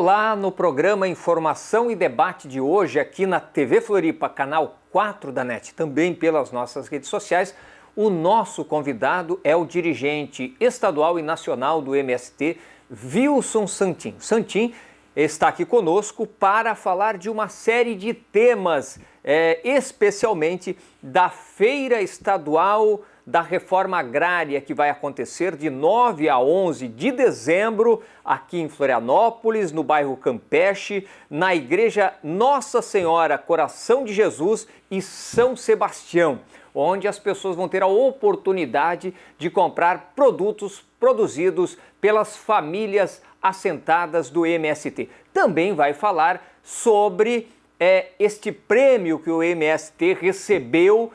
Olá, no programa Informação e Debate de hoje, aqui na TV Floripa, canal 4 da NET, também pelas nossas redes sociais, o nosso convidado é o dirigente estadual e nacional do MST, Wilson Santin. Santin está aqui conosco para falar de uma série de temas, especialmente da Feira Estadual da Reforma Agrária, que vai acontecer de 9 a 11 de dezembro, aqui em Florianópolis, no bairro Campeche, na Igreja Nossa Senhora Coração de Jesus e São Sebastião, onde as pessoas vão ter a oportunidade de comprar produtos produzidos pelas famílias assentadas do MST. Também vai falar sobre este prêmio que o MST recebeu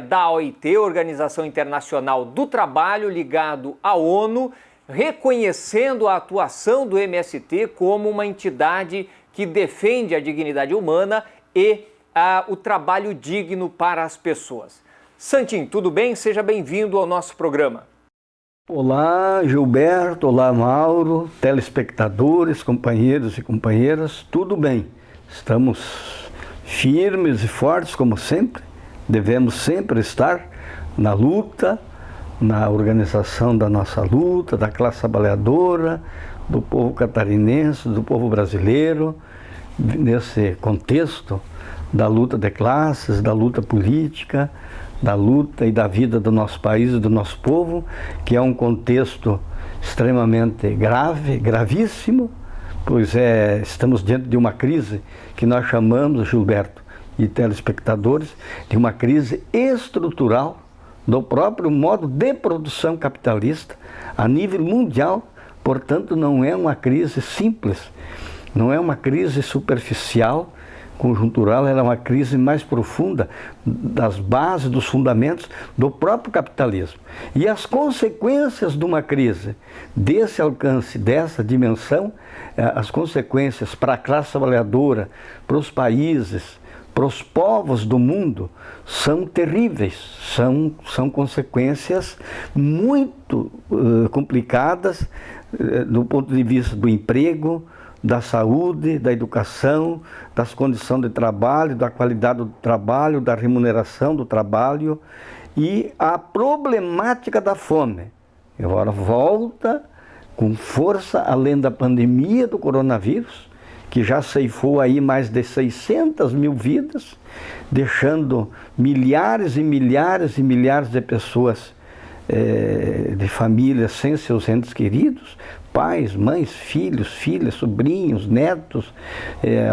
da OIT, Organização Internacional do Trabalho, ligado à ONU, reconhecendo a atuação do MST como uma entidade que defende a dignidade humana e o trabalho digno para as pessoas. Santin, tudo bem? Seja bem-vindo ao nosso programa. Olá, Gilberto, olá, Mauro, telespectadores, companheiros e companheiras, tudo bem? Estamos firmes e fortes, como sempre. Devemos sempre estar na luta, na organização da nossa luta, da classe trabalhadora, do povo catarinense, do povo brasileiro, nesse contexto da luta de classes, da luta política, da luta e da vida do nosso país e do nosso povo, que é um contexto extremamente grave, gravíssimo, pois estamos diante de uma crise que nós chamamos, Gilberto e telespectadores, de uma crise estrutural do próprio modo de produção capitalista a nível mundial. Portanto, não é uma crise simples, não é uma crise superficial, conjuntural, ela é uma crise mais profunda das bases, dos fundamentos do próprio capitalismo. E as consequências de uma crise desse alcance, dessa dimensão, as consequências para a classe trabalhadora, para os países, para os povos do mundo, são terríveis, são consequências muito complicadas do ponto de vista do emprego, da saúde, da educação, das condições de trabalho, da qualidade do trabalho, da remuneração do trabalho e a problemática da fome. Agora volta com força, além da pandemia do coronavírus, que já ceifou aí mais de 600 mil vidas, deixando milhares e milhares e milhares de pessoas, de famílias sem seus entes queridos, pais, mães, filhos, filhas, sobrinhos, netos,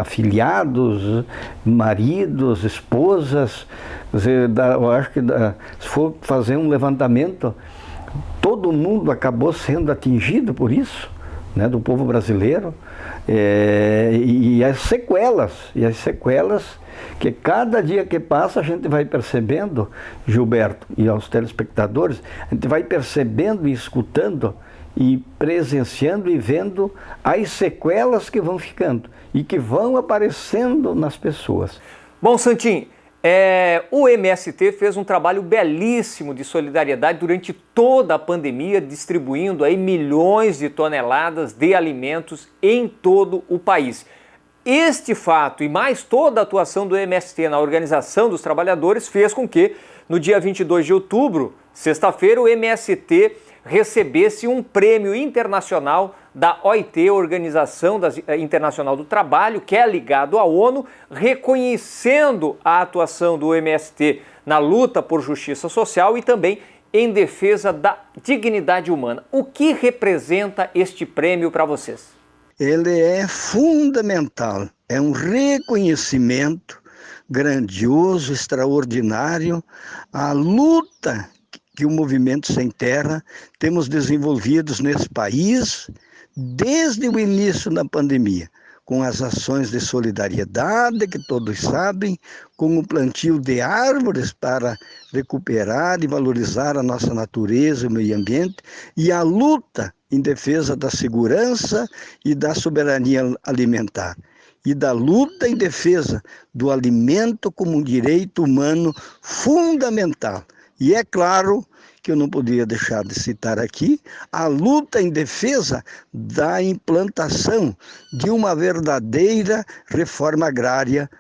afilhados, maridos, esposas. Quer dizer, eu acho que se for fazer um levantamento, todo mundo acabou sendo atingido por isso, né, do povo brasileiro, e as sequelas que cada dia que passa a gente vai percebendo, Gilberto, e aos telespectadores, a gente vai percebendo e escutando e presenciando e vendo as sequelas que vão ficando e que vão aparecendo nas pessoas. Bom, Santin, o MST fez um trabalho belíssimo de solidariedade durante toda a pandemia, distribuindo aí milhões de toneladas de alimentos em todo o país. Este fato e mais toda a atuação do MST na organização dos trabalhadores fez com que, no dia 22 de outubro, sexta-feira, o MST recebesse um prêmio internacional da OIT, Organização Internacional do Trabalho, que é ligado à ONU, reconhecendo a atuação do MST na luta por justiça social e também em defesa da dignidade humana. O que representa este prêmio para vocês? Ele é fundamental, é um reconhecimento grandioso, extraordinário, à luta que o Movimento Sem Terra temos desenvolvido nesse país desde o início da pandemia, com as ações de solidariedade, que todos sabem, com o plantio de árvores para recuperar e valorizar a nossa natureza e o meio ambiente, e a luta em defesa da segurança e da soberania alimentar, e da luta em defesa do alimento como um direito humano fundamental. E é claro que eu não podia deixar de citar aqui, a luta em defesa da implantação de uma verdadeira reforma agrária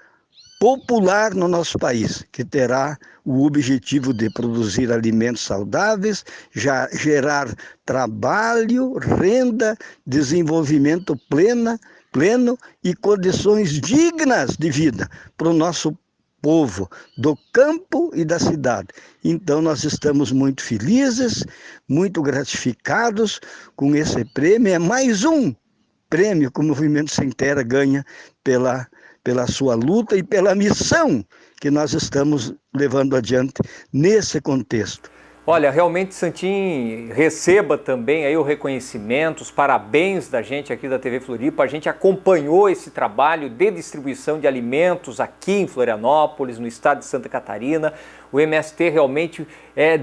popular no nosso país, que terá o objetivo de produzir alimentos saudáveis, gerar trabalho, renda, desenvolvimento pleno e condições dignas de vida para o nosso povo do campo e da cidade. Então nós estamos muito felizes, muito gratificados com esse prêmio. É mais um prêmio que o Movimento Sem Terra ganha pela sua luta e pela missão que nós estamos levando adiante nesse contexto. Olha, realmente, Santim, receba também aí o reconhecimento, os parabéns da gente aqui da TV Floripa. A gente acompanhou esse trabalho de distribuição de alimentos aqui em Florianópolis, no estado de Santa Catarina. O MST realmente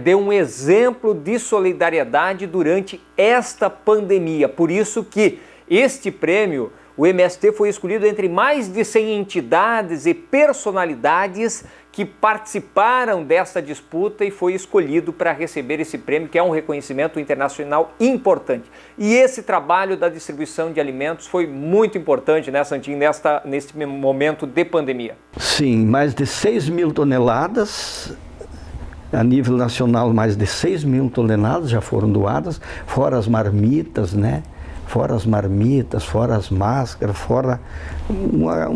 deu um exemplo de solidariedade durante esta pandemia. Por isso que este prêmio, o MST foi escolhido entre mais de 100 entidades e personalidades que participaram dessa disputa e foi escolhido para receber esse prêmio, que é um reconhecimento internacional importante. E esse trabalho da distribuição de alimentos foi muito importante, né, Santinho, nesse momento de pandemia. Sim, mais de 6 mil toneladas, a nível nacional mais de 6 mil toneladas já foram doadas, fora as marmitas, né? Fora as marmitas, fora as máscaras, fora um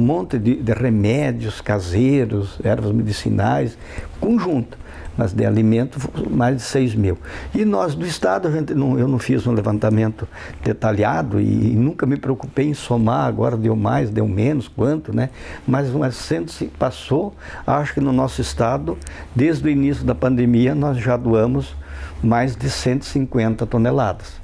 monte de remédios caseiros, ervas medicinais, conjunto, mas de alimento mais de 6 mil. E nós do Estado, eu não fiz um levantamento detalhado e nunca me preocupei em somar, agora deu mais, deu menos, quanto, né? Mas passou, acho que no nosso Estado, desde o início da pandemia, nós já doamos mais de 150 toneladas.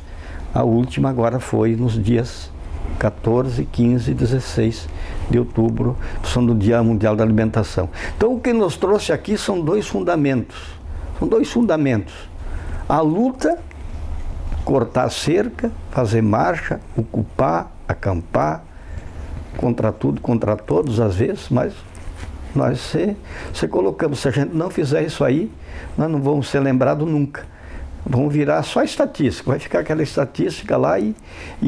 A última agora foi nos dias 14, 15 e 16 de outubro, são do Dia Mundial da Alimentação. Então o que nos trouxe aqui são dois fundamentos. A luta, cortar a cerca, fazer marcha, ocupar, acampar, contra tudo, contra todos às vezes, mas nós se colocamos, se a gente não fizer isso aí, nós não vamos ser lembrados nunca. Vão virar só estatística, vai ficar aquela estatística lá e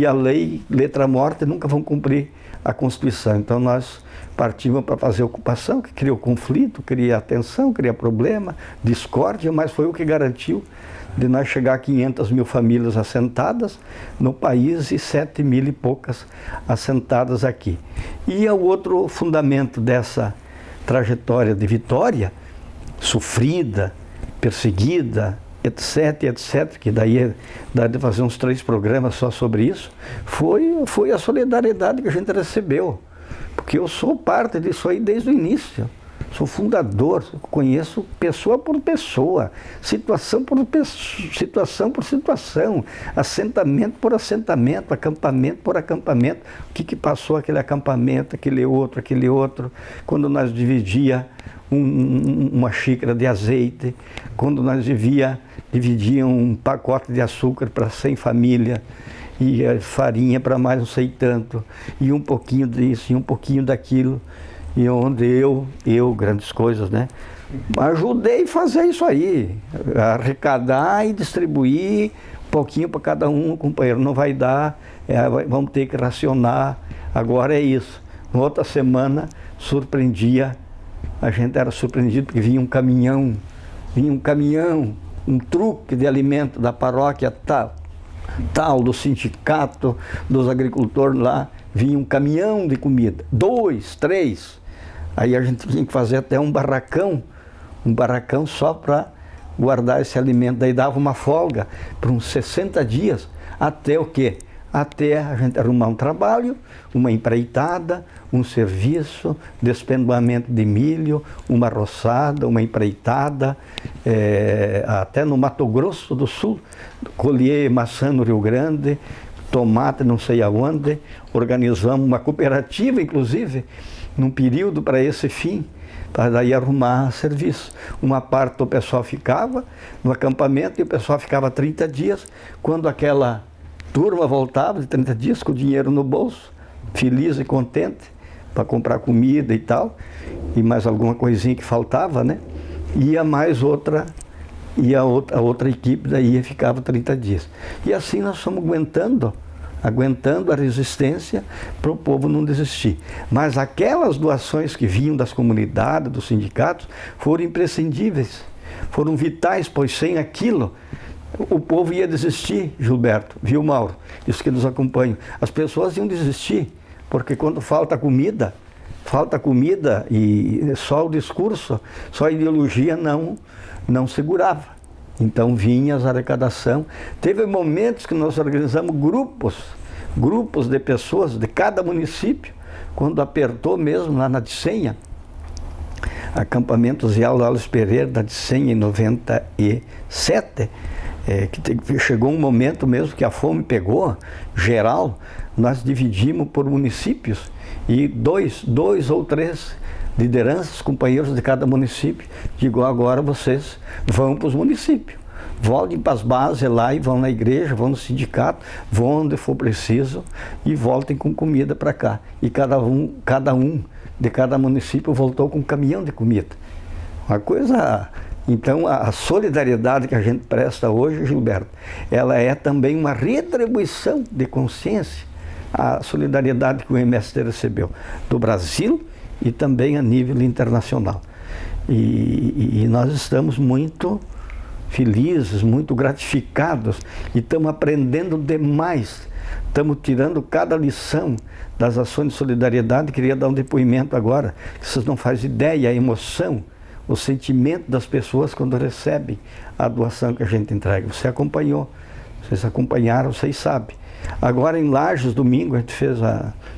a lei, letra morta, nunca vão cumprir a Constituição. Então nós partimos para fazer ocupação, que criou conflito, cria tensão, cria problema, discórdia, mas foi o que garantiu de nós chegar a 500 mil famílias assentadas no país e 7 mil e poucas assentadas aqui. E o outro fundamento dessa trajetória de vitória, sofrida, perseguida, etc, que daí dá de fazer uns 3 programas só sobre isso, foi a solidariedade que a gente recebeu. Porque eu sou parte disso aí desde o início. Sou fundador, conheço pessoa por pessoa, situação por situação, assentamento por assentamento, acampamento por acampamento. O que passou aquele acampamento, aquele outro, quando nós dividia uma xícara de azeite, quando nós dividia um pacote de açúcar para 100 famílias, e farinha para mais não sei tanto, e um pouquinho disso, e um pouquinho daquilo, e onde eu, grandes coisas, né? Ajudei a fazer isso aí, arrecadar e distribuir um pouquinho para cada um, companheiro, não vai dar, vamos ter que racionar, agora é isso. Na outra semana, a gente era surpreendido porque vinha um caminhão, um truque de alimento da paróquia tal, do sindicato, dos agricultores lá, vinha um caminhão de comida, 2, 3, aí a gente tinha que fazer até um barracão só para guardar esse alimento, daí dava uma folga por uns 60 dias, até o quê? Até a gente arrumar um trabalho, uma empreitada, um serviço, despendoamento de milho, uma roçada, uma empreitada, até no Mato Grosso do Sul, colher maçã no Rio Grande, tomate não sei aonde, organizamos uma cooperativa, inclusive, num período para esse fim, para daí arrumar serviço. Uma parte do pessoal ficava no acampamento e o pessoal ficava 30 dias, quando aquela turma voltava de 30 dias com o dinheiro no bolso, feliz e contente, para comprar comida e tal, e mais alguma coisinha que faltava, né? Ia mais outra e a outra equipe daí ficava 30 dias. E assim nós fomos aguentando a resistência para o povo não desistir. Mas aquelas doações que vinham das comunidades, dos sindicatos, foram imprescindíveis, foram vitais, pois sem aquilo o povo ia desistir, Gilberto, viu, Mauro? Isso que nos acompanha. As pessoas iam desistir, porque quando falta comida e só o discurso, só a ideologia não segurava. Então vinha as arrecadações. Teve momentos que nós organizamos grupos de pessoas de cada município, quando apertou mesmo lá na Dicenha, acampamento Zé Alves Pereira da Dicenha em 97, que chegou um momento mesmo que a fome pegou geral, nós dividimos por municípios e dois ou três lideranças, companheiros de cada município, digo, agora vocês vão para os municípios, voltem para as bases lá e vão na igreja, vão no sindicato, vão onde for preciso e voltem com comida para cá. E cada um de cada município voltou com um caminhão de comida. Uma coisa... Então, a solidariedade que a gente presta hoje, Gilberto, ela é também uma retribuição de consciência, a solidariedade que o MST recebeu do Brasil e também a nível internacional. E nós estamos muito felizes, muito gratificados e estamos aprendendo demais, estamos tirando cada lição das ações de solidariedade. Queria dar um depoimento agora, que vocês não fazem ideia, a emoção, o sentimento das pessoas quando recebem a doação que a gente entrega. Você acompanhou, vocês acompanharam, vocês sabem. Agora em Lages, domingo, a gente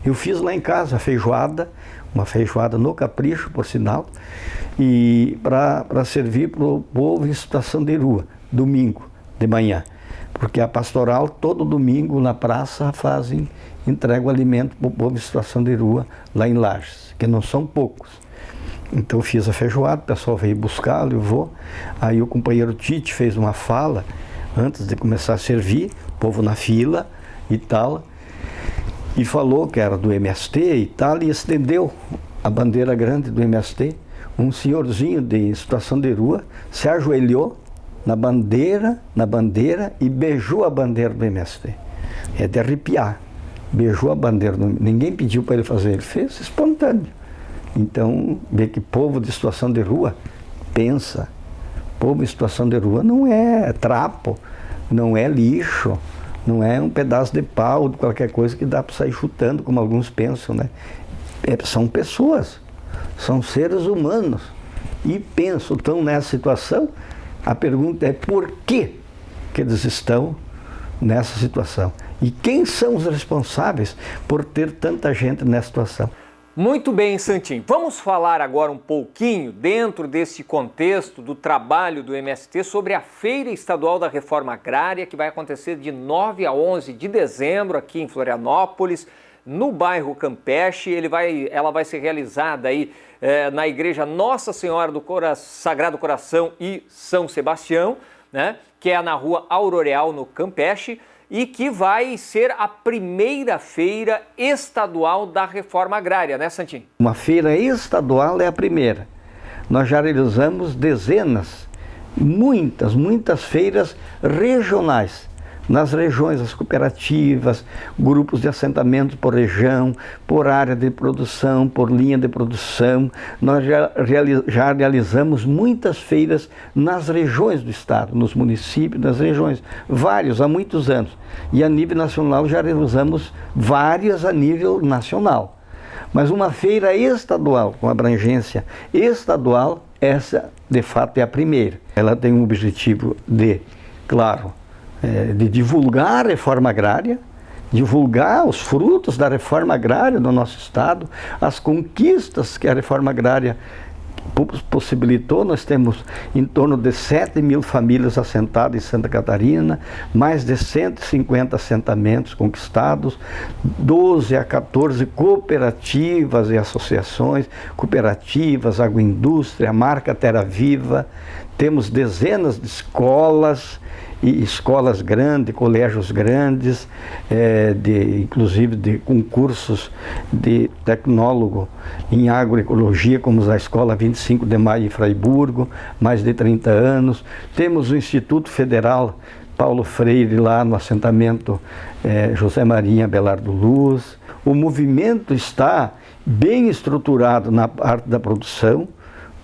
eu fiz lá em casa a feijoada, uma feijoada no capricho, por sinal, e para servir para o povo em situação de rua, domingo de manhã. Porque a pastoral, todo domingo na praça, entregam alimento para o povo em situação de rua lá em Lages, que não são poucos. Então eu fiz a feijoada, o pessoal veio buscar, levou. Aí o companheiro Tite fez uma fala antes de começar a servir, o povo na fila e tal, e falou que era do MST e tal, e estendeu a bandeira grande do MST. Um senhorzinho de situação de rua se ajoelhou na bandeira e beijou a bandeira do MST. É de arrepiar. Beijou a bandeira, ninguém pediu para ele fazer, ele fez espontâneo. Então, vê que povo de situação de rua pensa. Povo em situação de rua não é trapo, não é lixo, não é um pedaço de pau, de qualquer coisa que dá para sair chutando, como alguns pensam, né? São pessoas, são seres humanos e pensam, estão nessa situação. A pergunta é por que eles estão nessa situação? E quem são os responsáveis por ter tanta gente nessa situação? Muito bem, Santinho. Vamos falar agora um pouquinho, dentro desse contexto do trabalho do MST, sobre a Feira Estadual da Reforma Agrária, que vai acontecer de 9 a 11 de dezembro aqui em Florianópolis, no bairro Campeche. Ela vai ser realizada aí na Igreja Nossa Senhora do Sagrado Coração e São Sebastião, né, que é na rua Auroreal, no Campeche, e que vai ser a primeira feira estadual da reforma agrária, né, Santinho? Uma feira estadual é a primeira. Nós já realizamos dezenas, muitas feiras regionais. Nas regiões, as cooperativas, grupos de assentamento por região, por área de produção, por linha de produção. Nós já realizamos muitas feiras nas regiões do estado, nos municípios, nas regiões, vários, há muitos anos. E a nível nacional já realizamos várias a nível nacional. Mas uma feira estadual, com abrangência estadual, essa de fato é a primeira. Ela tem um objetivo de, claro, de divulgar a reforma agrária, divulgar os frutos da reforma agrária no nosso estado, as conquistas que a reforma agrária possibilitou. Nós temos em torno de 7.000 famílias assentadas em Santa Catarina, mais de 150 assentamentos conquistados, 12 a 14 cooperativas e associações, cooperativas, agroindústria, a marca Terra Viva, temos dezenas de escolas e escolas grandes, colégios grandes, inclusive de concursos de tecnólogo em agroecologia, como a Escola 25 de Maio em Fraiburgo, mais de 30 anos. Temos o Instituto Federal Paulo Freire lá no assentamento José Maria Abelardo Luz. O movimento está bem estruturado na parte da produção.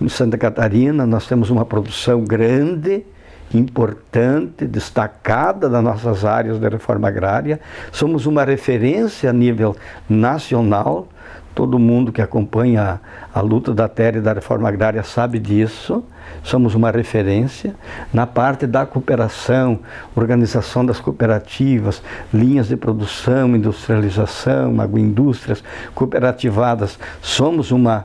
Em Santa Catarina nós temos uma produção grande, importante, destacada das nossas áreas de reforma agrária. Somos uma referência a nível nacional. Todo mundo que acompanha a luta da terra e da reforma agrária sabe disso. Somos uma referência na parte da cooperação, organização das cooperativas, linhas de produção, industrialização, agroindústrias cooperativadas. Somos uma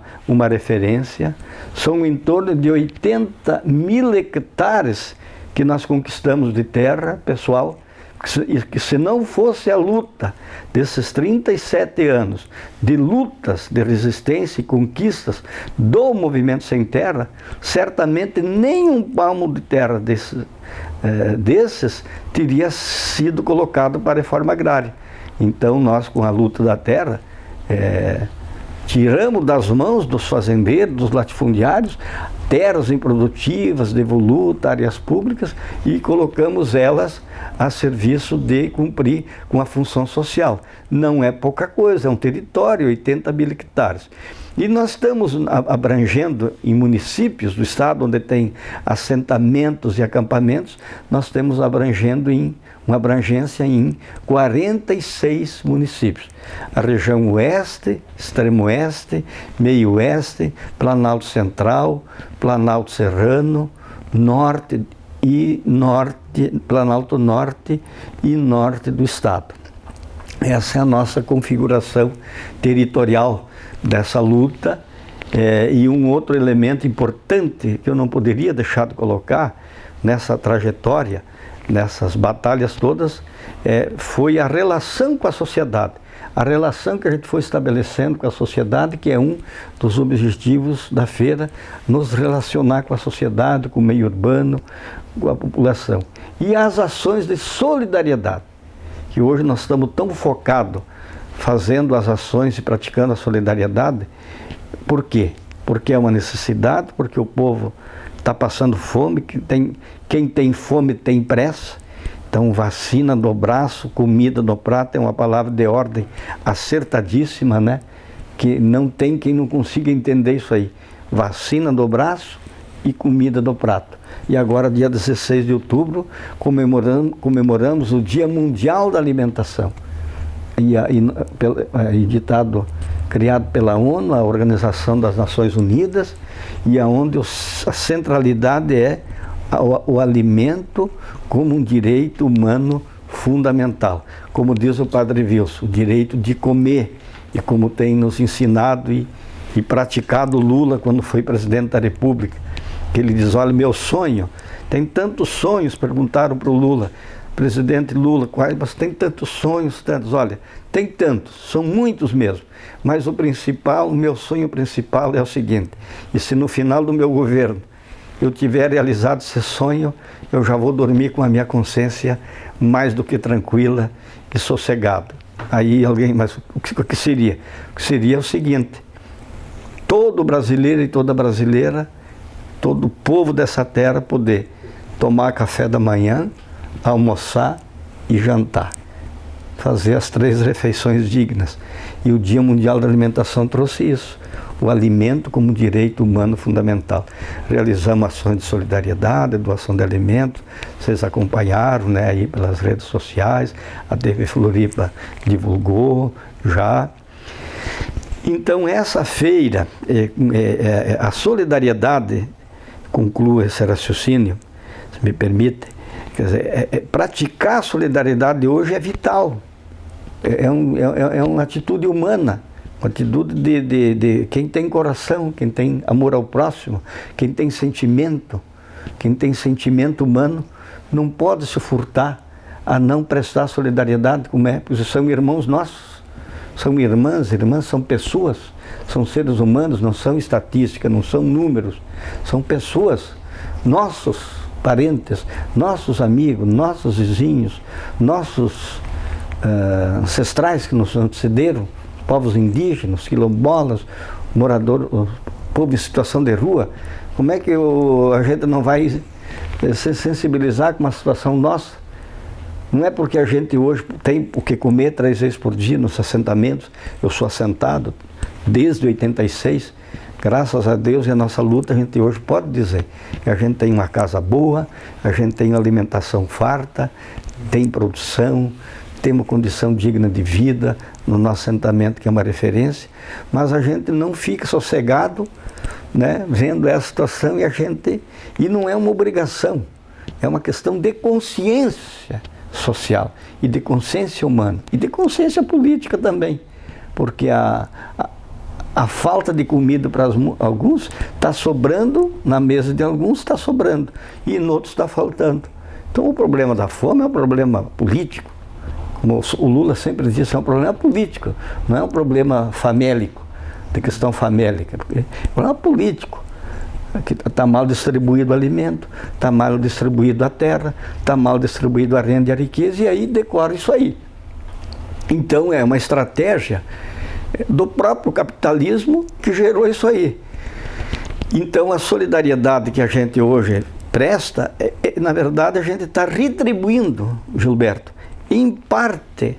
referência. São em torno de 80 mil hectares que nós conquistamos de terra, pessoal, que se não fosse a luta desses 37 anos de lutas, de resistência e conquistas do movimento sem terra, certamente nem um palmo de terra desses teria sido colocado para a reforma agrária. Então nós, com a luta da terra, tiramos das mãos dos fazendeiros, dos latifundiários, terras improdutivas, devolutas, áreas públicas, e colocamos elas a serviço de cumprir com a função social. Não é pouca coisa, é um território, 80 mil hectares. E nós estamos abrangendo em municípios do estado onde tem assentamentos e acampamentos, nós estamos abrangendo uma abrangência em 46 municípios. A região oeste, extremo oeste, meio oeste, Planalto Central, Planalto Serrano, norte, Planalto Norte e norte do estado. Essa é a nossa configuração territorial dessa luta. E um outro elemento importante que eu não poderia deixar de colocar nessa trajetória, nessas batalhas todas, foi a relação com a sociedade. A relação que a gente foi estabelecendo com a sociedade, que é um dos objetivos da feira, nos relacionar com a sociedade, com o meio urbano, com a população. E as ações de solidariedade, que hoje nós estamos tão focados fazendo as ações e praticando a solidariedade. Por quê? Porque é uma necessidade, porque o povo está passando fome, quem tem fome tem pressa. Então, vacina no braço, comida no prato é uma palavra de ordem acertadíssima, né? Que não tem quem não consiga entender isso aí. Vacina no braço e comida no prato. E agora, dia 16 de outubro, comemoramos o Dia Mundial da Alimentação. Editado, criado pela ONU, a Organização das Nações Unidas, e aonde a centralidade é o alimento como um direito humano fundamental. Como diz o Padre Wilson, o direito de comer, e como tem nos ensinado e praticado Lula quando foi presidente da República, que ele diz: olha, meu sonho, tem tantos sonhos, perguntaram para o Lula, presidente Lula, quais, mas tem tantos sonhos, tantos, olha, tem tantos, são muitos mesmo, mas o meu sonho principal é o seguinte: e se no final do meu governo eu tiver realizado esse sonho, eu já vou dormir com a minha consciência mais do que tranquila e sossegada. Aí alguém, mas o que seria? O que seria o seguinte: todo brasileiro e toda brasileira, todo o povo dessa terra poder tomar café da manhã, almoçar e jantar. Fazer as 3 refeições dignas. E o Dia Mundial da Alimentação trouxe isso. O alimento como direito humano fundamental. Realizamos ações de solidariedade, doação de alimentos. Vocês acompanharam, né, aí pelas redes sociais. A TV Floripa divulgou já. Então essa feira, a solidariedade, concluo esse raciocínio, se me permite. Quer dizer, praticar a solidariedade hoje é vital. É uma atitude humana, uma atitude de quem tem coração, quem tem amor ao próximo, quem tem sentimento humano, não pode se furtar a não prestar solidariedade, como é, porque são irmãos nossos, são irmãs são pessoas, são seres humanos, não são estatística, não são números, são pessoas, nossos parentes, nossos amigos, nossos vizinhos, nossos ancestrais que nos antecederam, povos indígenas, quilombolas, moradores, o povo em situação de rua, como é que a gente não vai se sensibilizar com uma situação nossa? Não é porque a gente hoje tem o que comer 3 vezes por dia nos assentamentos. Eu sou assentado desde 86, graças a Deus e a nossa luta, a gente hoje pode dizer que a gente tem uma casa boa, a gente tem alimentação farta, tem produção, tem uma condição digna de vida no nosso assentamento, que é uma referência, mas a gente não fica sossegado, né, vendo essa situação e não é uma obrigação, é uma questão de consciência social e de consciência humana e de consciência política também, porque a falta de comida para alguns está sobrando, na mesa de alguns está sobrando e em outros está faltando. Então o problema da fome é um problema político, como o Lula sempre disse, é um problema político, não é um problema famélico, de questão famélica, porque é um problema político. Está mal distribuído o alimento, está mal distribuído a terra, está mal distribuído a renda e a riqueza, e aí decorre isso aí. Então é uma estratégia do próprio capitalismo que gerou isso aí. Então a solidariedade que a gente hoje presta, na verdade a gente está retribuindo, Gilberto, em parte,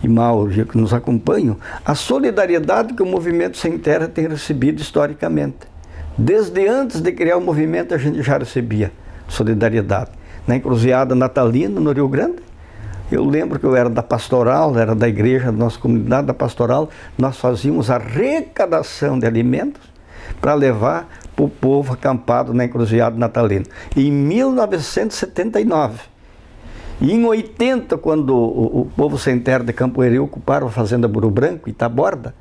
e Mauro, que nos acompanham, a solidariedade que o Movimento Sem Terra tem recebido historicamente. Desde antes de criar o movimento, a gente já recebia solidariedade. Na encruzilhada natalina, no Rio Grande, eu lembro que eu era da pastoral, era da igreja, da nossa comunidade da pastoral, nós fazíamos a arrecadação de alimentos para levar para o povo acampado na encruzilhada natalina. Em 1979. E em 80, quando o povo sem terra de Campo Herê ocuparam a fazenda Buru Branco, Itaborda,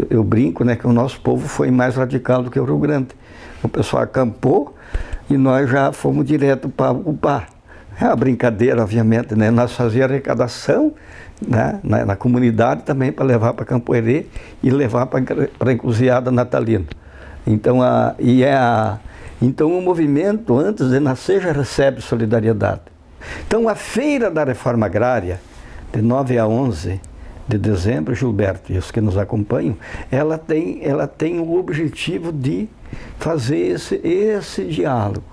eu brinco, né, que o nosso povo foi mais radical do que o Rio Grande. O pessoal acampou e nós já fomos direto para ocupar. É uma brincadeira, obviamente, né? Nós fazíamos arrecadação, né, na comunidade também para levar para Campo Herê e levar para a encruzilhada natalina. Então, então o movimento, antes de nascer, já recebe solidariedade. Então a Feira da Reforma Agrária, de 9 a 11 de dezembro, Gilberto, e os que nos acompanham, ela tem o objetivo de fazer esse diálogo.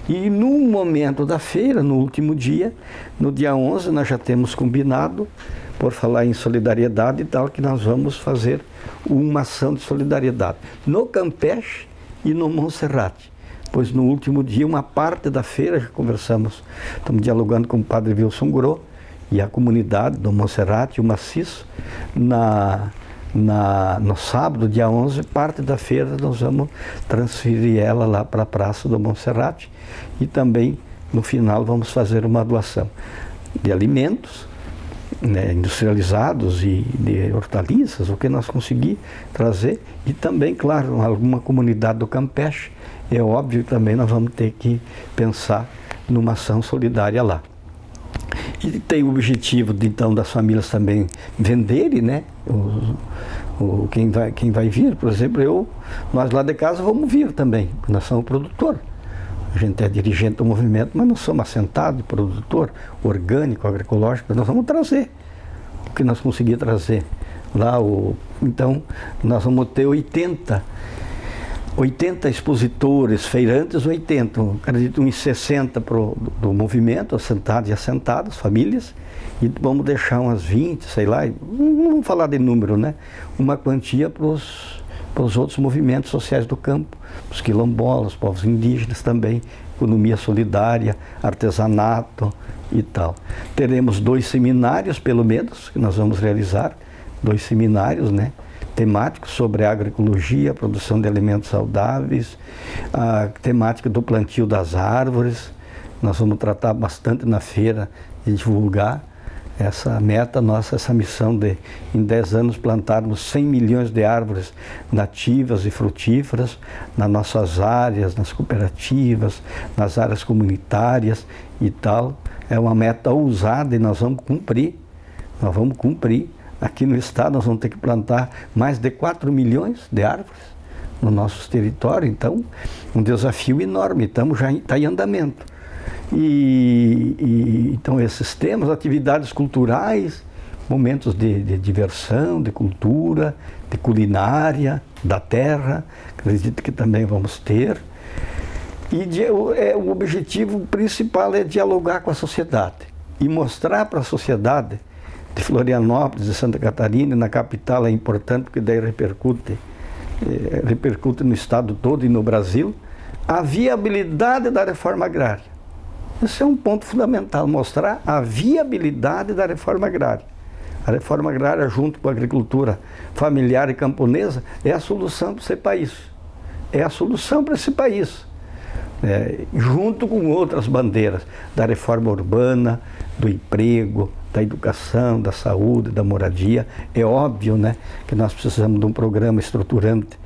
E no momento da feira, no último dia, no dia 11, nós já temos combinado, por falar em solidariedade e tal, que nós vamos fazer uma ação de solidariedade no Campeche e no Monserrate. Pois no último dia, uma parte da feira, já conversamos, estamos dialogando com o padre Wilson Gros e a comunidade do Monserrate, o Maciço, no sábado, dia 11, parte da feira nós vamos transferir ela lá para a Praça do Monserrate e também, no final, vamos fazer uma doação de alimentos, né, industrializados e de hortaliças, o que nós conseguir trazer, e também, claro, alguma comunidade do Campeche. É óbvio que também nós vamos ter que pensar numa ação solidária lá. E tem o objetivo, então, das famílias também venderem, né? Quem vai vir, por exemplo, nós lá de casa vamos vir também, porque nós somos produtor. A gente é dirigente do movimento, mas não somos assentados, produtor, orgânico, agroecológico, nós vamos trazer o que nós conseguir trazer. Lá, então, nós vamos ter 80 expositores, feirantes, 80, acredito uns 60 do movimento, assentados e assentadas, famílias, e vamos deixar umas 20, sei lá, não vamos falar de número, né? Uma quantia para os outros movimentos sociais do campo, os quilombolas, povos indígenas também, economia solidária, artesanato e tal. Teremos 2 seminários, pelo menos, que nós vamos realizar, 2 seminários, né? Temáticos sobre a agroecologia, a produção de alimentos saudáveis, a temática do plantio das árvores. Nós vamos tratar bastante na feira de divulgar essa meta nossa, essa missão de, em 10 anos, plantarmos 100 milhões de árvores nativas e frutíferas nas nossas áreas, nas cooperativas, nas áreas comunitárias e tal. É uma meta ousada e nós vamos cumprir. Nós vamos cumprir. Aqui no estado nós vamos ter que plantar mais de 4 milhões de árvores, no nosso território. Então, um desafio enorme, já está em andamento. Então, esses temas, atividades culturais, momentos de diversão, de cultura, de culinária, da terra, acredito que também vamos ter. O objetivo principal é dialogar com a sociedade e mostrar para a sociedade de Florianópolis, de Santa Catarina, e na capital é importante porque daí repercute no estado todo e no Brasil, a viabilidade da reforma agrária. Esse é um ponto fundamental, mostrar a viabilidade da reforma agrária. A reforma agrária, junto com a agricultura familiar e camponesa, é a solução para esse país. É a solução para esse país. Junto com outras bandeiras da reforma urbana, do emprego, da educação, da saúde, da moradia. É óbvio, né, que nós precisamos de um programa estruturante,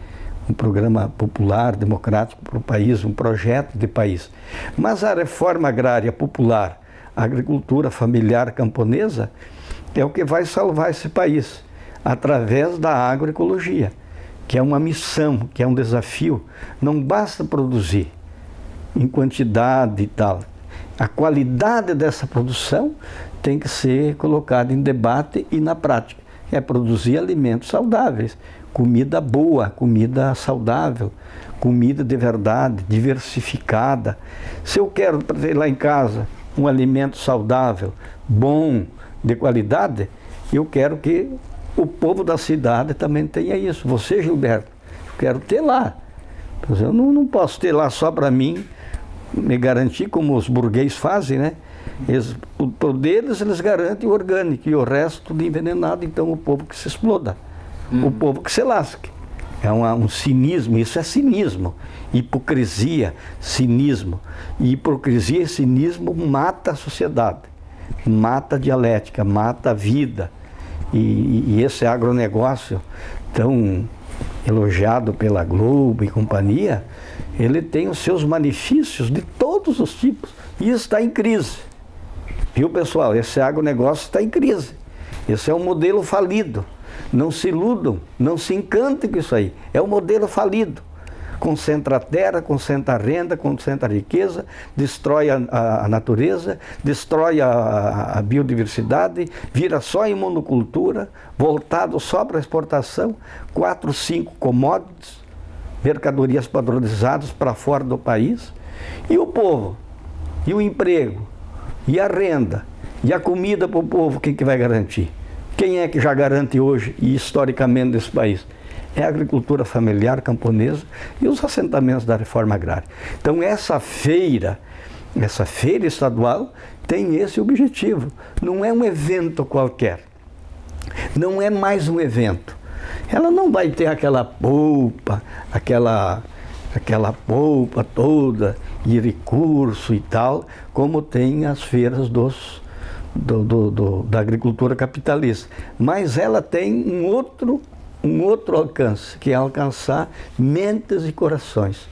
um programa popular, democrático para o país, um projeto de país. Mas a reforma agrária popular, a agricultura familiar camponesa, é o que vai salvar esse país, através da agroecologia, que é uma missão, que é um desafio. Não basta produzir em quantidade e tal. A qualidade dessa produção tem que ser colocada em debate e na prática. É produzir alimentos saudáveis, comida boa, comida saudável, comida de verdade, diversificada. Se eu quero ter lá em casa um alimento saudável, bom, de qualidade, eu quero que o povo da cidade também tenha isso. Você, Gilberto, eu quero ter lá. Eu não posso ter lá só para mim, me garantir como os burguês fazem, né? Por deles eles garantem o orgânico e o resto tudo envenenado, então o povo que se exploda, o povo que se lasque. É um cinismo, isso é cinismo, hipocrisia, cinismo. E hipocrisia e cinismo mata a sociedade, mata a dialética, mata a vida. E esse agronegócio tão elogiado pela Globo e companhia, ele tem os seus malefícios de todos os tipos e está em crise. Viu, pessoal? Esse agronegócio está em crise. Esse é um modelo falido. Não se iludam, não se encantem com isso aí. É um modelo falido. Concentra a terra, concentra a renda, concentra a riqueza, destrói a natureza, destrói a biodiversidade, vira só em monocultura, voltado só para a exportação, 4, 5 commodities, mercadorias padronizadas para fora do país. E o povo, e o emprego, e a renda, e a comida para o povo, quem que vai garantir? Quem é que já garante hoje e historicamente nesse país? É a agricultura familiar camponesa e os assentamentos da reforma agrária. Então essa feira estadual tem esse objetivo. Não é um evento qualquer. Não é mais um evento. Ela não vai ter aquela polpa, aquela polpa toda e recurso e tal, como tem as feiras da agricultura capitalista. Mas ela tem um outro alcance, que é alcançar mentes e corações,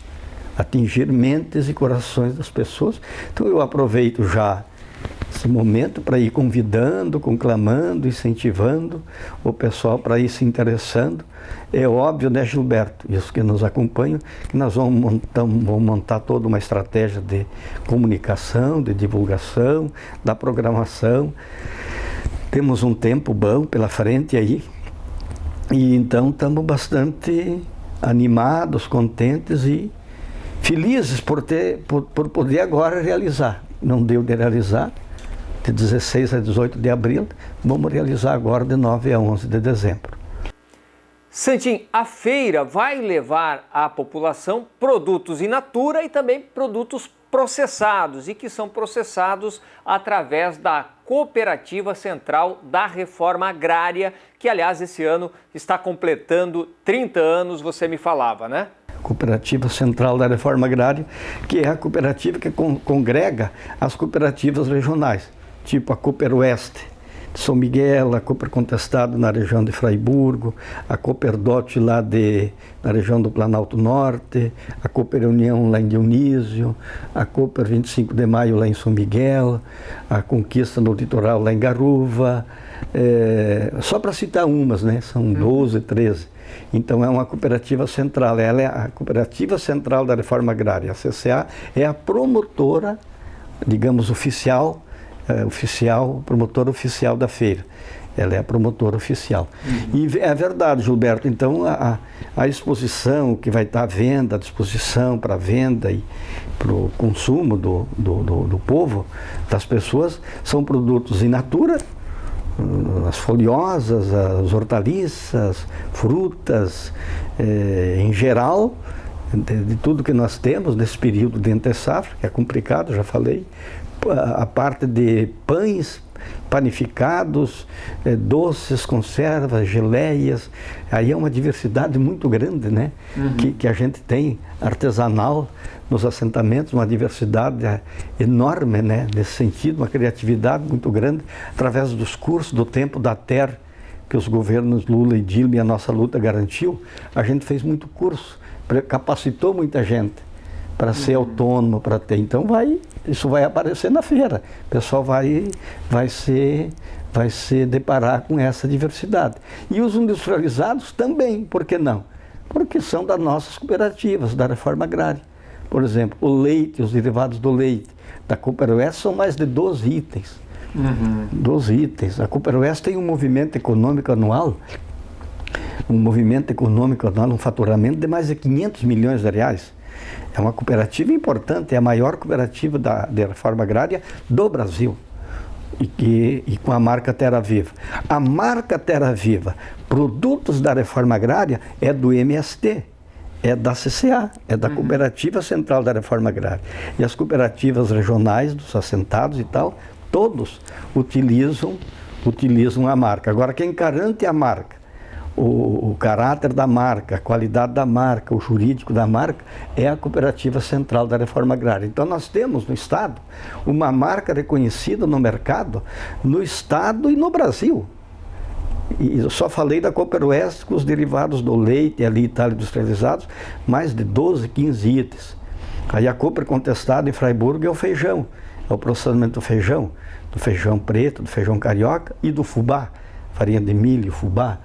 atingir mentes e corações das pessoas. Então eu aproveito já esse momento para ir convidando, conclamando, incentivando o pessoal para ir se interessando. É óbvio, né, Gilberto, isso que nos acompanha, que nós vamos montar toda uma estratégia de comunicação, de divulgação, da programação. Temos um tempo bom pela frente aí, e então estamos bastante animados, contentes e felizes por poder agora realizar. Não deu de realizar, de 16 a 18 de abril, vamos realizar agora de 9 a 11 de dezembro. Santim, a feira vai levar à população produtos in natura e também produtos processados, e que são processados através da Cooperativa Central da Reforma Agrária, que aliás esse ano está completando 30 anos, você me falava, né? Cooperativa Central da Reforma Agrária, que é a cooperativa que congrega as cooperativas regionais, tipo a Cooper Oeste de São Miguel, a Cooper Contestado na região de Fraiburgo, a Cooper Dot lá na região do Planalto Norte, a Cooper União lá em Dionísio, a Cooper 25 de Maio lá em São Miguel, a Conquista no Litoral lá em Garuva, só para citar umas, né? São 12, 13. Então é uma cooperativa central, ela é a cooperativa central da reforma agrária. A CCA é a promotora, digamos, promotora oficial da feira. Ela é a promotora oficial. E é verdade, Gilberto, então a exposição que vai estar à venda, à disposição para venda e para o consumo do povo, das pessoas, são produtos in natura, as folhosas, as hortaliças, frutas, em geral, de tudo que nós temos nesse período de entre-safra, que é complicado, já falei, a parte de pães, panificados, doces, conservas, geleias, aí é uma diversidade muito grande, né? Que a gente tem, artesanal, nos assentamentos, uma diversidade enorme, né? Nesse sentido, uma criatividade muito grande, através dos cursos do Tempo da Terra, que os governos Lula e Dilma e a nossa luta garantiu, a gente fez muito curso, capacitou muita gente para ser autônomo, para ter. Então isso vai aparecer na feira. O pessoal vai se deparar com essa diversidade. E os industrializados também, por que não? Porque são das nossas cooperativas, da reforma agrária. Por exemplo, o leite, os derivados do leite, da Cooperoeste são mais de 12 itens. 12 itens. A Cooperoeste tem um movimento econômico anual, um faturamento de mais de 500 milhões de reais. É uma cooperativa importante, é a maior cooperativa da reforma agrária do Brasil. E com a marca Terra Viva. A marca Terra Viva, produtos da reforma agrária, é do MST, é da CCA, é da Cooperativa Central da Reforma Agrária. E as cooperativas regionais, dos assentados e tal, todos utilizam a marca. Agora, quem garante a marca, o caráter da marca, a qualidade da marca, o jurídico da marca, é a Cooperativa Central da Reforma Agrária. Então nós temos no Estado uma marca reconhecida no mercado, no Estado e no Brasil. E eu só falei da Cooperoeste com os derivados do leite ali e tal, industrializados, mais de 12, 15 itens. Aí a Cooper contestada em Fraiburgo é o feijão, é o processamento do feijão preto, do feijão carioca e do fubá, farinha de milho, fubá.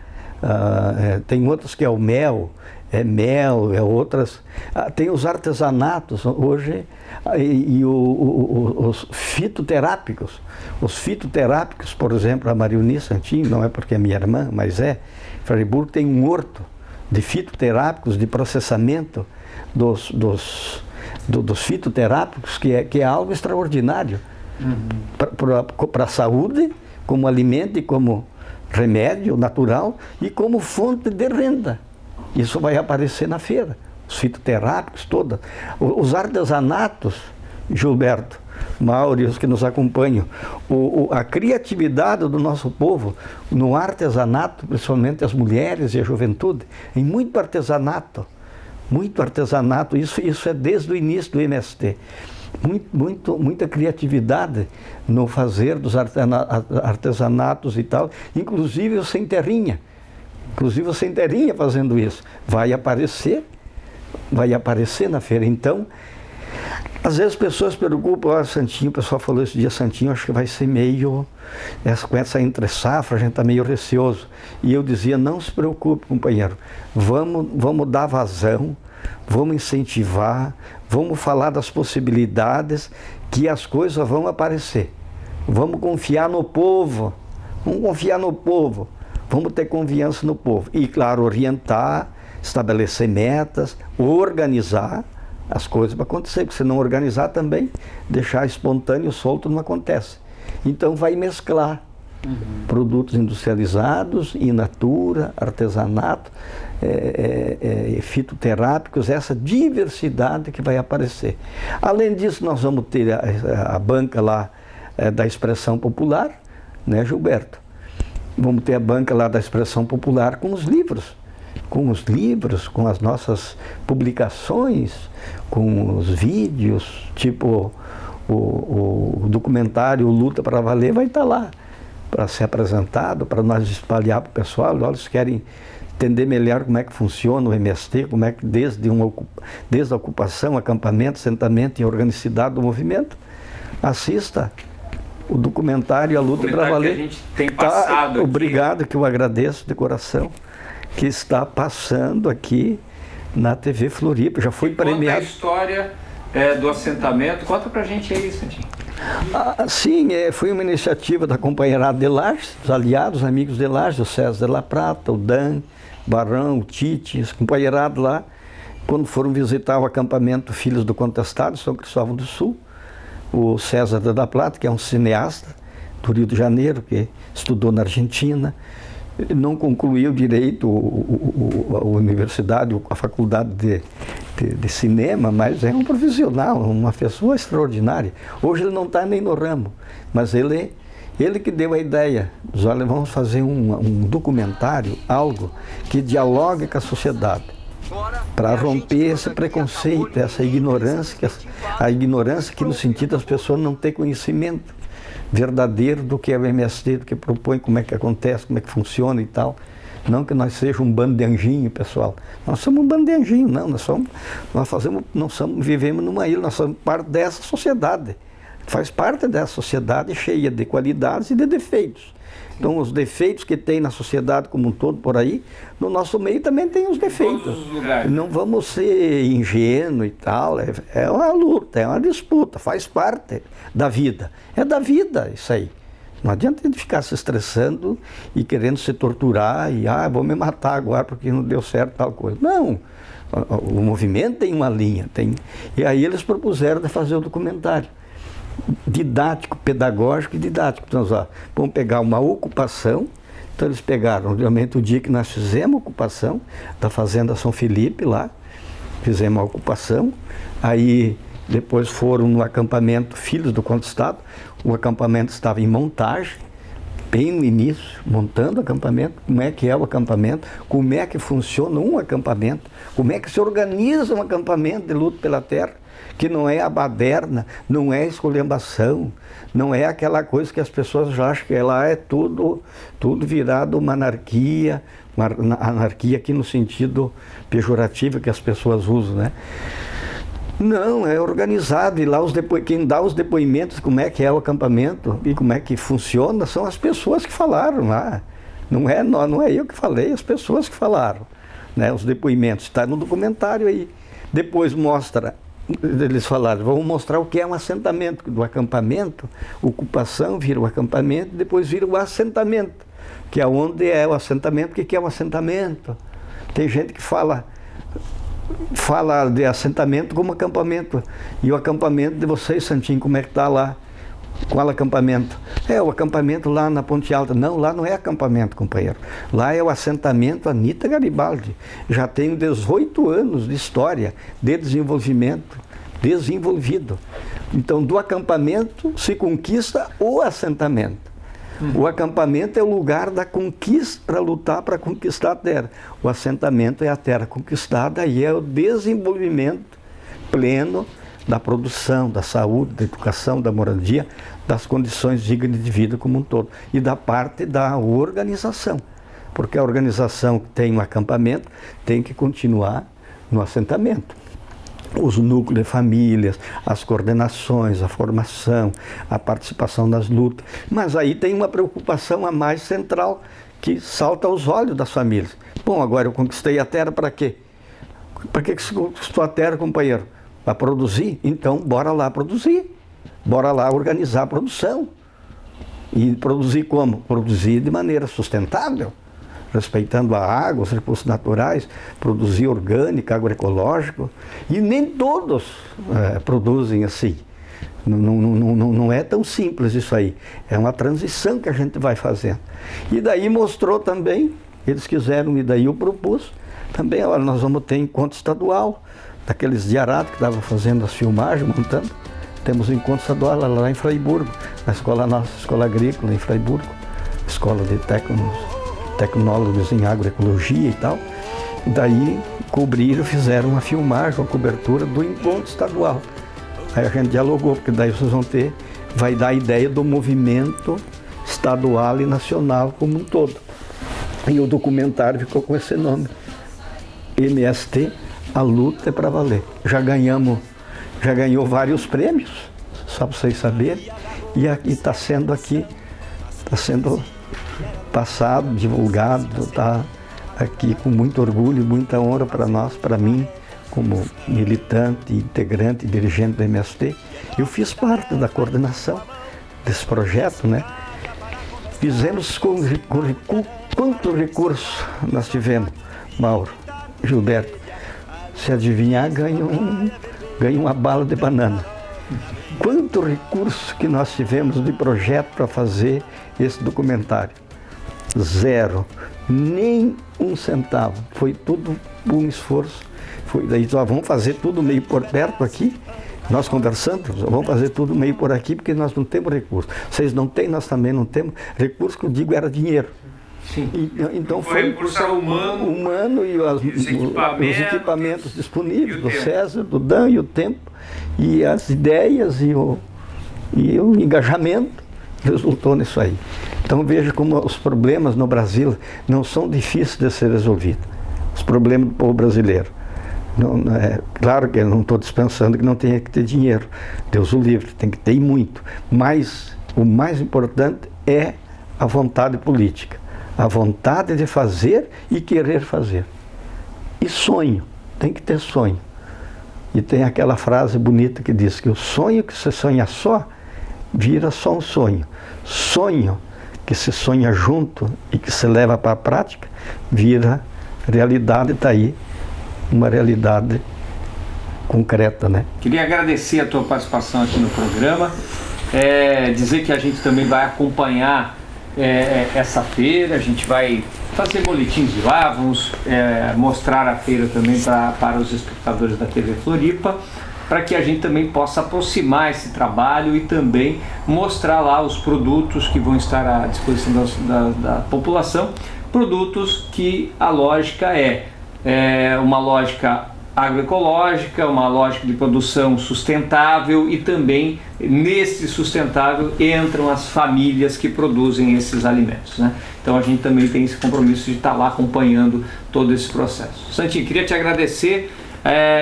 Tem outras que é o mel, outras. Tem os artesanatos hoje e os fitoterápicos. Os fitoterápicos, por exemplo, a Mariuni Santinho, não é porque é minha irmã, mas Fraiburgo tem um horto de fitoterápicos, de processamento dos fitoterápicos, que é algo extraordinário para a saúde, como alimento e como remédio natural e como fonte de renda. Isso vai aparecer na feira. Os fitoterápicos, todos. Os artesanatos, Gilberto, Mauro e os que nos acompanham, a criatividade do nosso povo no artesanato, principalmente as mulheres e a juventude, em muito artesanato, isso é desde o início do MST. Muita criatividade no fazer dos artesanatos e tal, inclusive o sem terrinha fazendo isso, vai aparecer na feira. Então, às vezes as pessoas preocupam, Santinho, o pessoal falou esse dia, Santinho, acho que vai ser meio, com essa entre-safra, a gente está meio receoso. E eu dizia, não se preocupe, companheiro, vamos dar vazão, vamos incentivar, vamos falar das possibilidades, que as coisas vão aparecer. Vamos confiar no povo, vamos ter confiança no povo. E, claro, orientar, estabelecer metas, organizar as coisas para acontecer, porque se não organizar também, deixar espontâneo, solto, não acontece. Então vai mesclar produtos industrializados, in natura, artesanato, fitoterápicos, essa diversidade que vai aparecer. Além disso, nós vamos ter a banca lá da Expressão Popular, né, Gilberto? Vamos ter a banca lá da Expressão Popular com os livros, com as nossas publicações, com os vídeos, tipo o documentário Luta para Valer vai estar lá para ser apresentado, para nós espalhar para o pessoal. Eles querem entender melhor como é que funciona o MST, como é que desde a ocupação, acampamento, assentamento e organicidade do movimento, assista o documentário A Luta para Valer. Que a gente tem passado obrigado, que eu agradeço de coração. que está passando aqui na TV Floripa. Já foi premiado. Conta a história do assentamento. Conta pra gente aí, Santinho. Sim, foi uma iniciativa da companheirada de Lages, os aliados, amigos de Lages, o César de La Prata, o Dan, o Barão, o Tite, os companheirados lá, quando foram visitar o acampamento Filhos do Contestado, São Cristóvão do Sul, o César de La Prata, que é um cineasta do Rio de Janeiro, que estudou na Argentina, não concluiu direito a universidade, a faculdade de cinema, mas é um profissional, uma pessoa extraordinária. Hoje ele não está nem no ramo, mas ele que deu a ideia. Olha, vamos fazer um documentário, algo que dialogue com a sociedade, para romper esse preconceito, essa ignorância, a ignorância que no sentido das pessoas não ter conhecimento verdadeiro do que é o MST, do que propõe, como é que acontece, como é que funciona e tal. Não que nós sejamos um bando de anjinho, pessoal. Nós somos um bando de anjinho, não. Vivemos numa ilha, nós somos parte dessa sociedade. Faz parte dessa sociedade cheia de qualidades e de defeitos. Então, os defeitos que tem na sociedade como um todo por aí, no nosso meio também tem os defeitos. Não vamos ser ingênuos e tal. É uma luta, é uma disputa, faz parte da vida. É da vida isso aí. Não adianta a gente ficar se estressando e querendo se torturar e, vou me matar agora porque não deu certo tal coisa. Não, o movimento tem uma linha. E aí eles propuseram de fazer o documentário didático, pedagógico e didático. Então, vamos pegar uma ocupação. Então eles pegaram, realmente, o dia que nós fizemos a ocupação da Fazenda São Felipe lá, fizemos a ocupação, aí depois foram no acampamento Filhos do Contestado. O acampamento estava em montagem, bem no início, montando o acampamento, como é que é o acampamento, como é que funciona um acampamento, como é que se organiza um acampamento de luta pela terra, que não é a baderna, não é esculhambação, não é aquela coisa que as pessoas já acham que lá é tudo virado uma anarquia aqui no sentido pejorativo que as pessoas usam, né? Não, é organizado, e lá quem dá os depoimentos, como é que é o acampamento e como é que funciona, são as pessoas que falaram lá. Não é eu que falei, as pessoas que falaram, né? Os depoimentos, está no documentário aí. Depois mostra, eles falaram, vamos mostrar o que é um assentamento, do acampamento, ocupação vira o acampamento, depois vira o assentamento, que é onde é o assentamento. O que é um assentamento? Tem gente que fala de assentamento como acampamento. E o acampamento de vocês, Santinho, como é que está lá? Qual acampamento? O acampamento lá na Ponte Alta. Não, lá não é acampamento, companheiro. Lá é o assentamento Anita Garibaldi. Já tem 18 anos de história, de desenvolvimento, desenvolvido. Então, do acampamento se conquista o assentamento. O acampamento é o lugar da conquista, para lutar para conquistar a terra. O assentamento é a terra conquistada e é o desenvolvimento pleno da produção, da saúde, da educação, da moradia, das condições dignas de vida como um todo. E da parte da organização. Porque a organização que tem um acampamento tem que continuar no assentamento. Os núcleos de famílias, as coordenações, a formação, a participação nas lutas. Mas aí tem uma preocupação a mais central que salta aos olhos das famílias. Bom, agora eu conquistei a terra para quê? Para que você conquistou a terra, companheiro? Para produzir? Então, bora lá produzir. Bora lá organizar a produção. E produzir como? Produzir de maneira sustentável, respeitando a água, os recursos naturais, produzir orgânico, agroecológico, e nem todos produzem assim. Não é tão simples isso aí. É uma transição que a gente vai fazendo. E daí mostrou também, eles quiseram, e daí eu propus, também, olha, nós vamos ter encontro estadual, daqueles de Arado que estavam fazendo as filmagens, montando. Temos um encontro estadual lá em Fraiburgo, na escola nossa, escola agrícola em Fraiburgo, escola de tecnólogos em agroecologia e tal. Daí cobriram, fizeram uma filmagem, uma cobertura do encontro estadual. Aí a gente dialogou, porque daí vocês vão ter, vai dar a ideia do movimento estadual e nacional como um todo. E o documentário ficou com esse nome, MST, a luta é para valer. Já ganhou vários prêmios, só para vocês saberem, e aqui está sendo passado, divulgado, está aqui com muito orgulho e muita honra para nós, para mim, como militante, integrante e dirigente do MST. Eu fiz parte da coordenação desse projeto, né? Fizemos quanto recurso nós tivemos, Mauro, Gilberto? Se adivinhar, ganha uma bala de banana. Quanto recurso que nós tivemos de projeto para fazer esse documentário? Zero, nem um centavo. Foi tudo um esforço. Foi daí, vamos fazer tudo meio por perto aqui. Nós conversamos, vamos fazer tudo meio por aqui, porque nós não temos recurso. Vocês não têm, nós também não temos. Recurso que eu digo era dinheiro. Sim. Então foi recurso humano e os equipamentos disponíveis do César, do Dan e o tempo, e as ideias e o engajamento resultou nisso aí. Então veja como os problemas no Brasil não são difíceis de ser resolvidos. Os problemas do povo brasileiro. Claro que eu não estou dispensando que não tenha que ter dinheiro. Deus o livre, tem que ter e muito. Mas o mais importante é a vontade política. A vontade de fazer e querer fazer. E sonho, tem que ter sonho. E tem aquela frase bonita que diz que o sonho que se sonha só, vira só um sonho. Sonho que se sonha junto e que se leva para a prática, vira realidade, está aí. Uma realidade concreta, né? Queria agradecer a tua participação aqui no programa, dizer que a gente também vai acompanhar essa feira, a gente vai fazer boletins de lá, vamos mostrar a feira também para os espectadores da TV Floripa, para que a gente também possa aproximar esse trabalho e também mostrar lá os produtos que vão estar à disposição da população, produtos que a lógica é uma lógica agroecológica, uma lógica de produção sustentável, e também nesse sustentável entram as famílias que produzem esses alimentos, né? Então a gente também tem esse compromisso de estar lá acompanhando todo esse processo. Santinho, queria te agradecer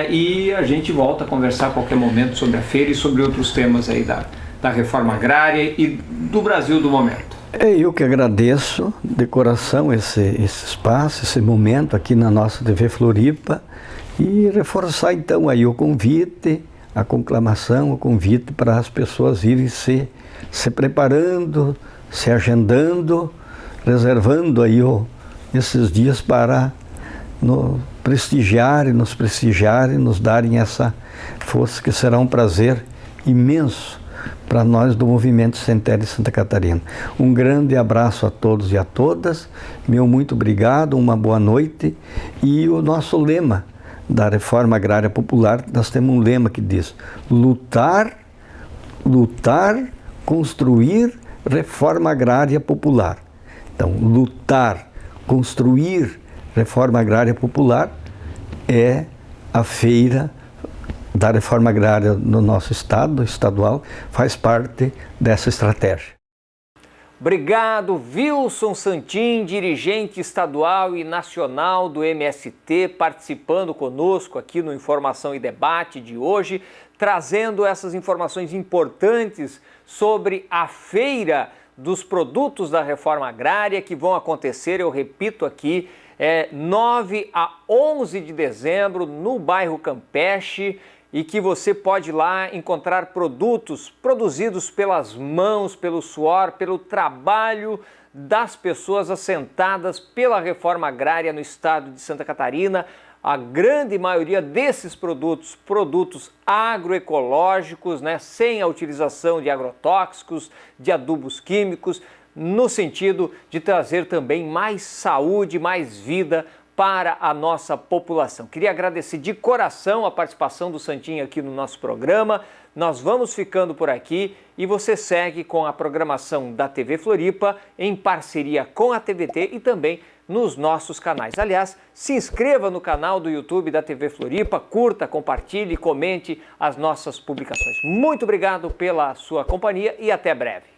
e a gente volta a conversar a qualquer momento sobre a feira e sobre outros temas aí da reforma agrária e do Brasil do momento. Eu que agradeço de coração esse espaço, esse momento aqui na nossa TV Floripa, e reforçar então aí o convite, a conclamação, o convite para as pessoas irem se preparando, se agendando, reservando aí esses dias para nos prestigiarem, nos darem essa força, que será um prazer imenso para nós do Movimento Sem Terra de Santa Catarina. Um grande abraço a todos e a todas, meu muito obrigado, uma boa noite. E o nosso lema da Reforma Agrária Popular, nós temos um lema que diz: lutar, construir reforma agrária popular. Então, lutar, construir reforma agrária popular é a feira da reforma agrária no nosso estado, estadual, faz parte dessa estratégia. Obrigado, Wilson Santin, dirigente estadual e nacional do MST, participando conosco aqui no Informação e Debate de hoje, trazendo essas informações importantes sobre a feira dos produtos da reforma agrária que vão acontecer, eu repito aqui, 9 a 11 de dezembro no bairro Campeche, e que você pode lá encontrar produtos produzidos pelas mãos, pelo suor, pelo trabalho das pessoas assentadas pela reforma agrária no estado de Santa Catarina. A grande maioria desses produtos agroecológicos, né, sem a utilização de agrotóxicos, de adubos químicos, no sentido de trazer também mais saúde, mais vida para a nossa população. Queria agradecer de coração a participação do Santinho aqui no nosso programa. Nós vamos ficando por aqui e você segue com a programação da TV Floripa em parceria com a TVT e também nos nossos canais. Aliás, se inscreva no canal do YouTube da TV Floripa, curta, compartilhe e comente as nossas publicações. Muito obrigado pela sua companhia e até breve.